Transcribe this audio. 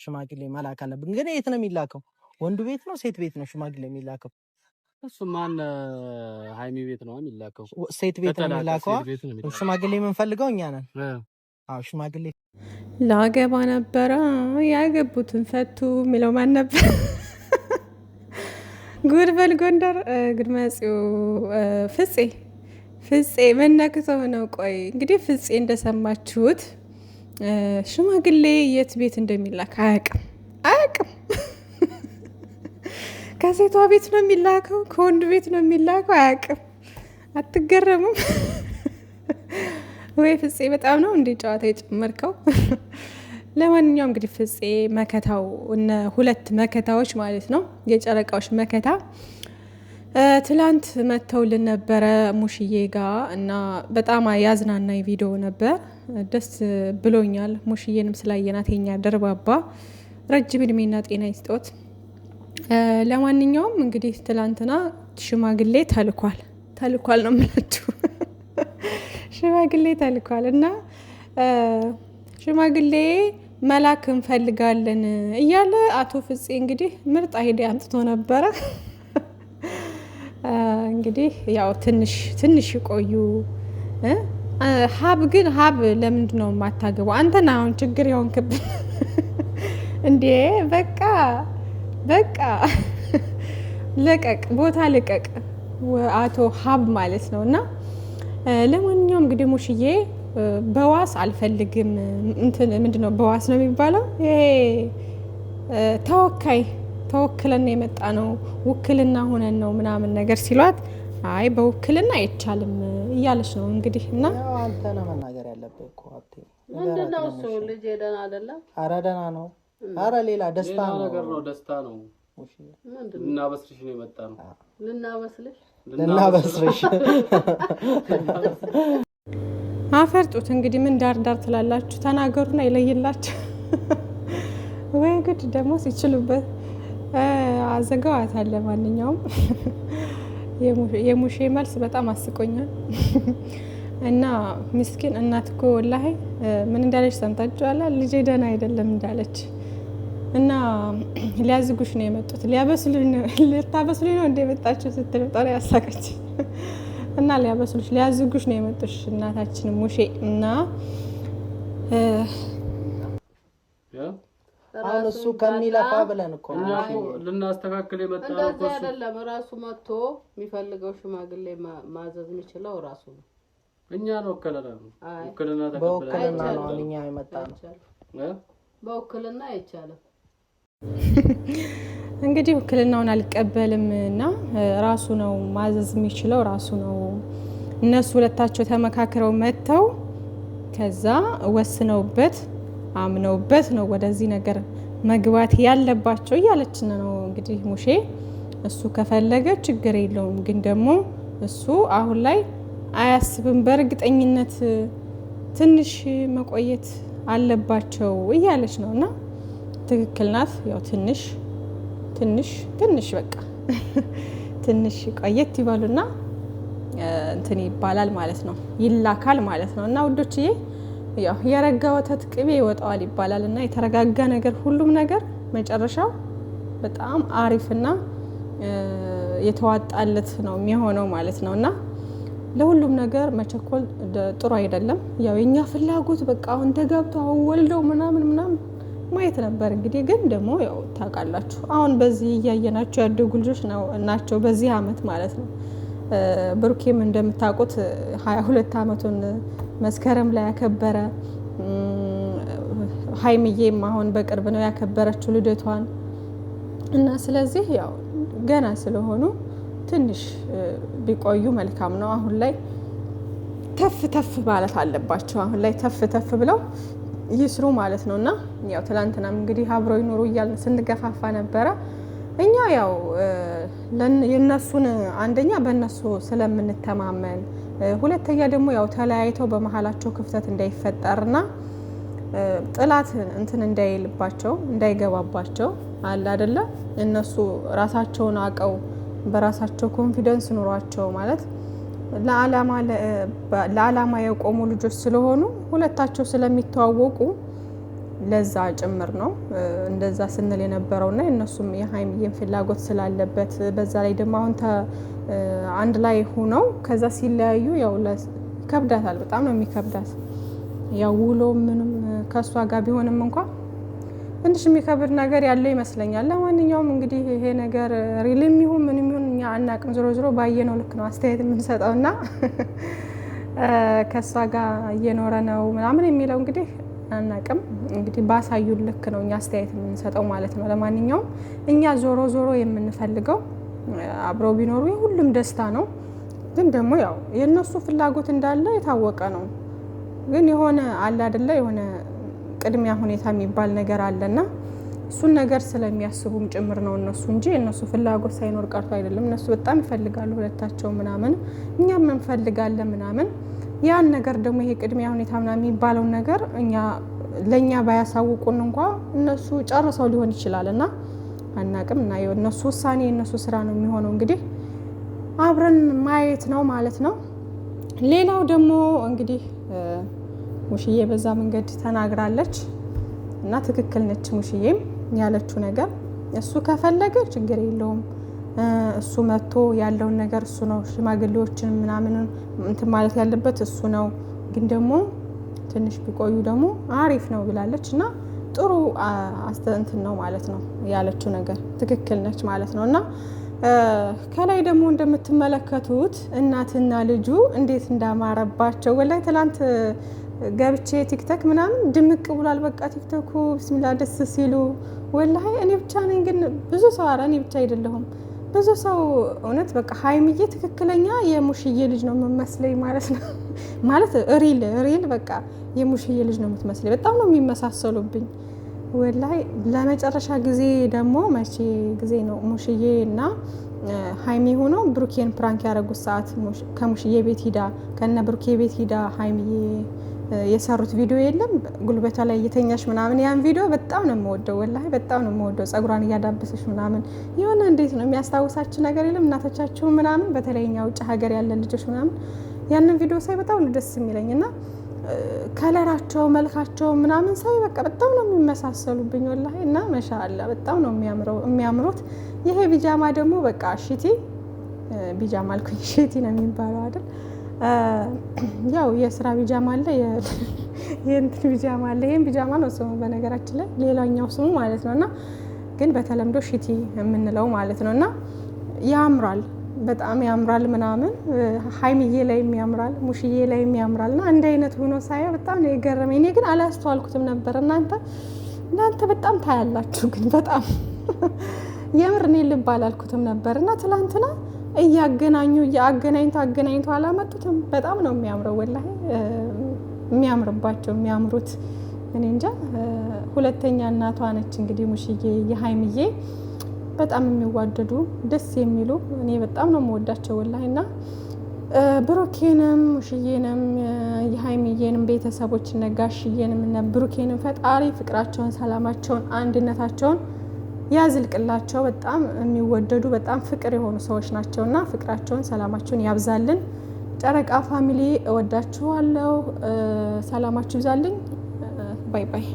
ሽማግሌ መላክ አለብን። ግን የት ነው የሚላከው? ወንዱ ቤት ነው ሴት ቤት ነው ሽማግሌ የሚላከው? እሱ ማን ሃይሚ ቤት ነው የሚላከው? ሴት ቤት ነው የሚላከው። ሽማግሌ የምንፈልገው እኛ ነን። አዎ ሽማግሌ ላገባ ነበረ ያገቡትን ፈቱ የሚለው ማን ነበር? ጉድ በል ጎንደር ጉድ መጽው ፍፄ መናክተው ነው። ቆይ እንግዲህ ፍፄ እንደሰማችሁት ሽማግሌ የት ቤት እንደሚላክ አያውቅም። ከሴቷ ቤት ነው የሚላከው፣ ከወንዱ ቤት ነው የሚላከው፣ አያውቅም። አትገረሙም ወይ? ፍፄ በጣም ነው እንዴ ጨዋታ የጨመርከው። ለማንኛውም እንግዲህ ፍፄ መከታው እነ ሁለት መከታዎች ማለት ነው የጨረቃዎች መከታ ትላንት መተውልን ነበረ ሙሽዬ ጋር እና በጣም ያዝናናኝ ቪዲዮ ነበር። ደስ ብሎኛል። ሙሽዬንም ስላየናት የኛ ደርባባ ረጅም እድሜና ጤና ይስጦት። ለማንኛውም እንግዲህ ትላንትና ሽማግሌ ተልኳል ነው የምላችሁ። ሽማግሌ ተልኳል እና ሽማግሌ መላክ እንፈልጋለን እያለ አቶ ፍፄ እንግዲህ ምርጥ አይዲያ አምጥቶ ነበረ። እንግዲህ ያው ትንሽ ቆዩ። ሀብ ለምንድን ነው የማታገባው? አንተና አሁን ችግር የሆንክብን እንዴ? በቃ ልቀቅ፣ ቦታ ልቀቅ አቶ ሀብ ማለት ነው። እና ለማንኛውም እንግዲህ ሙሽዬ በዋስ አልፈልግም እንትን ምንድነው በዋስ ነው የሚባለው? ይሄ ተወክለን የመጣ ነው ውክልና ሆነን ነው ምናምን ነገር ሲሏት፣ አይ በውክልና አይቻልም እያለች ነው እንግዲህ። እና ያው አንተ ነህ መናገር ያለብህ እኮ አጥቴ። ምንድነው እሱ ልጅ ደህና አይደለም? ኧረ ደህና ነው። ኧረ ሌላ ደስታ ነው ነገር ነው ደስታ ነው። ልናበስልሽ ነው የመጣ ነው። ልናበስልሽ አፈርጡት እንግዲህ ምን ዳር ትላላችሁ? ተናገሩና ይለይላችሁ። ወይ ጉድ! ደግሞ ሲችሉበት አዘጋዋታል። ለማንኛውም የሙሼ መልስ በጣም አስቆኛል። እና ምስኪን እናት እኮ ወላሂ ምን እንዳለች ሰምታችኋል? ልጄ ደህና አይደለም እንዳለች እና ሊያዝጉሽ ነው የመጡት ልታበስሉኝ ነው እንደመጣችሁ ስትል በጣም ያሳቀች። እና ሊያዝጉሽ ነው የመጡሽ እናታችን ሙሼ። እና አሁን እሱ ከሚለፋ ብለን እኮ ልናስተካክል የመጣ ነው እኮ እሱ አይደለም። ራሱ መጥቶ የሚፈልገው ሽማግሌ ማዘዝ የሚችለው ራሱ ነው። እኛ ነው ወከለና በውክልና ነው እኛ የመጣ ነው። በውክልና አይቻልም። እንግዲህ ውክልናውን አልቀበልም እና ራሱ ነው ማዘዝ የሚችለው ራሱ ነው። እነሱ ሁለታቸው ተመካክረው መጥተው ከዛ ወስነውበት አምነውበት ነው ወደዚህ ነገር መግባት ያለባቸው እያለችን ነው እንግዲህ ሙሼ። እሱ ከፈለገ ችግር የለውም፣ ግን ደግሞ እሱ አሁን ላይ አያስብም። በእርግጠኝነት ትንሽ መቆየት አለባቸው እያለች ነው። እና ትክክል ናት። ያው ትንሽ በቃ ትንሽ ቆየት ይበሉና እንትን ይባላል ማለት ነው፣ ይላካል ማለት ነው። እና ውዶችዬ ያው የረጋ ወተት ቅቤ ይወጣዋል ይባላል። እና የተረጋጋ ነገር ሁሉም ነገር መጨረሻው በጣም አሪፍና የተዋጣለት ነው የሚሆነው ማለት ነው። እና ለሁሉም ነገር መቸኮል ጥሩ አይደለም። ያው የኛ ፍላጎት በቃ አሁን ተጋብተው ወልደው ምናምን ማየት ነበር። እንግዲህ ግን ደግሞ ያው ታውቃላችሁ አሁን በዚህ እያየናቸው ያደጉ ልጆች ናቸው በዚህ አመት ማለት ነው። ብሩኬም እንደምታውቁት 22 አመቱን መስከረም ላይ ያከበረ፣ ሀይሚዬም አሁን በቅርብ ነው ያከበረችው ልደቷን። እና ስለዚህ ያው ገና ስለሆኑ ትንሽ ቢቆዩ መልካም ነው። አሁን ላይ ተፍ ማለት አለባቸው። አሁን ላይ ተፍ ብለው ይስሩ ማለት ነው። እና ያው ትላንትናም እንግዲህ አብረው ይኖሩ እያልን ስንገፋፋ ነበረ። እኛ ያው የነሱን አንደኛ በእነሱ ስለምንተማመን፣ ሁለተኛ ደግሞ ያው ተለያይተው በመሀላቸው ክፍተት እንዳይፈጠርና ጥላት እንትን እንዳይልባቸው እንዳይገባባቸው አለ አይደለ? እነሱ ራሳቸውን አቀው በራሳቸው ኮንፊደንስ ኑሯቸው ማለት ለዓላማ የቆሙ ልጆች ስለሆኑ ሁለታቸው ስለሚተዋወቁ ለዛ ጭምር ነው እንደዛ ስንል የነበረውና የነሱም የሀይሚዬን ፍላጎት ስላለበት በዛ ላይ ደግሞ አሁን አንድ ላይ ሆነው ከዛ ሲለያዩ ያው ከብዳታል፣ በጣም ነው የሚከብዳት። ያው ውሎ ምንም ከሷ ጋር ቢሆንም እንኳን ትንሽ የሚከብድ ነገር ያለ ይመስለኛል። ለማንኛውም እንግዲህ ይሄ ነገር ሪልም ይሁን ምንም ይሁን እኛ አናቅም። ዞሮ ባየነው ልክ ነው አስተያየት የምንሰጠውና ከሷ ጋር እየኖረ ነው ምናምን የሚለው እንግዲህ አናቅም። እንግዲህ ባሳዩን ልክ ነው እኛ አስተያየት የምንሰጠው ማለት ነው። ለማንኛውም እኛ ዞሮ የምንፈልገው አብረው ቢኖሩ የሁሉም ደስታ ነው። ግን ደግሞ ያው የነሱ ፍላጎት እንዳለ የታወቀ ነው። ግን የሆነ አለ አይደለ የሆነ ቅድሚያ ሁኔታ የሚባል ነገር አለና እሱን ነገር ስለሚያስቡም ጭምር ነው እነሱ እንጂ እነሱ ፍላጎት ሳይኖር ቀርቶ አይደለም። እነሱ በጣም ይፈልጋሉ ሁለታቸው ምናምን፣ እኛም እንፈልጋለን ምናምን። ያን ነገር ደግሞ ይሄ ቅድሚያ ሁኔታ ምናምን የሚባለው ነገር ለኛ ባያሳውቁን እንኳን እነሱ ጨርሰው ሊሆን ይችላልና አናቅም። እና የነሱ ውሳኔ የነሱ ስራ ነው የሚሆነው። እንግዲህ አብረን ማየት ነው ማለት ነው። ሌላው ደግሞ እንግዲህ ሙሽዬ በዛ መንገድ ተናግራለች እና ትክክል ነች። ሙሽዬም ያለችው ነገር እሱ ከፈለገ ችግር የለውም፣ እሱ መጥቶ ያለውን ነገር እሱ ነው ሽማግሌዎችን ምናምን እንትን ማለት ያለበት እሱ ነው። ግን ደግሞ ትንሽ ቢቆዩ ደግሞ አሪፍ ነው ብላለች እና ጥሩ እንትን ነው ማለት ነው። ያለችው ነገር ትክክል ነች ማለት ነው። እና ከላይ ደግሞ እንደምትመለከቱት እናትና ልጁ እንዴት እንዳማረባቸው ወላይ ትላንት ገብቼ ቲክቶክ ምናምን ድምቅ ብሏል። በቃ ቲክቶኩ ቢስሚላ ደስ ሲሉ ወላሂ እኔ ብቻ ነኝ ግን ብዙ ሰው አረ እኔ ብቻ አይደለሁም ብዙ ሰው እውነት በቃ ሀይሚዬ ትክክለኛ የሙሽዬ ልጅ ነው የምመስለኝ ማለት ነው። ማለት ሪል በቃ የሙሽዬ ልጅ ነው የምትመስለኝ። በጣም ነው የሚመሳሰሉብኝ ወላሂ። ለመጨረሻ ጊዜ ደግሞ መቼ ጊዜ ነው ሙሽዬ እና ሀይሚ ሆኖ ብሩኬን ፕራንክ ያደረጉት ሰዓት ከሙሽዬ ቤት ሂዳ ከነ ብሩኬ ቤት ሂዳ ሀይሚዬ የሰሩት ቪዲዮ የለም ጉልበቷ ላይ እየተኛሽ ምናምን። ያን ቪዲዮ በጣም ነው የምወደው ወላሂ በጣም ነው የምወደው። ጸጉሯን እያዳበሰሽ ምናምን የሆነ እንዴት ነው የሚያስታውሳችሁ ነገር የለም እናቶቻችሁ ምናምን፣ በተለይኛ ውጭ ሀገር ያለ ልጆች ምናምን ያንን ቪዲዮ ሳይ በጣም ነው ደስ የሚለኝ እና ከለራቸው መልካቸው ምናምን ሳይ በቃ በጣም ነው የሚመሳሰሉብኝ ወላሂ። እና ማሻአላ በጣም ነው የሚያምሩት። ይሄ ቢጃማ ደግሞ በቃ ሽቲ ቢጃማ አልኩኝ ሽቲ ነው የሚባለው አይደል? ያው የስራ ቢጃማ አለ የእንትን ቢጃማ አለ። ይሄን ቢጃማ ነው ስሙ በነገራችን ላይ ሌላኛው ስሙ ማለት ነውና ግን በተለምዶ ሽቲ የምንለው ማለት ነውና ያምራል በጣም ያምራል ምናምን። ሀይሚዬ ላይ ያምራል ሙሽዬ ላይ ያምራልና አንድ አይነት ሆኖ ሳያ በጣም ነው የገረመኝ። እኔ ግን አላስተዋልኩትም ነበር። እናንተ በጣም ታያላችሁ ግን በጣም የምር እኔ ልብ አላልኩትም ነበርና ትላንትና አገናኝቶ አላመጡትም። በጣም ነው የሚያምረው ወላሂ የሚያምርባቸው የሚያምሩት። እኔ እንጃ ሁለተኛ እናቷ ነች እንግዲህ ሙሽዬ የሀይሚዬ በጣም የሚዋደዱ ደስ የሚሉ እኔ በጣም ነው የምወዳቸው ወላሂ። እና ብሩኬንም ሙሽዬንም የሀይሚዬንም ቤተሰቦች ነጋሽዬንም እና ብሩኬንም ፈጣሪ ፍቅራቸውን፣ ሰላማቸውን፣ አንድነታቸውን ያዝልቅላቸው። በጣም የሚወደዱ በጣም ፍቅር የሆኑ ሰዎች ናቸውና ፍቅራቸውን፣ ሰላማቸውን ያብዛልን። ጨረቃ ፋሚሊ እወዳችኋለሁ። ሰላማችሁ ይብዛልኝ። ባይ ባይ።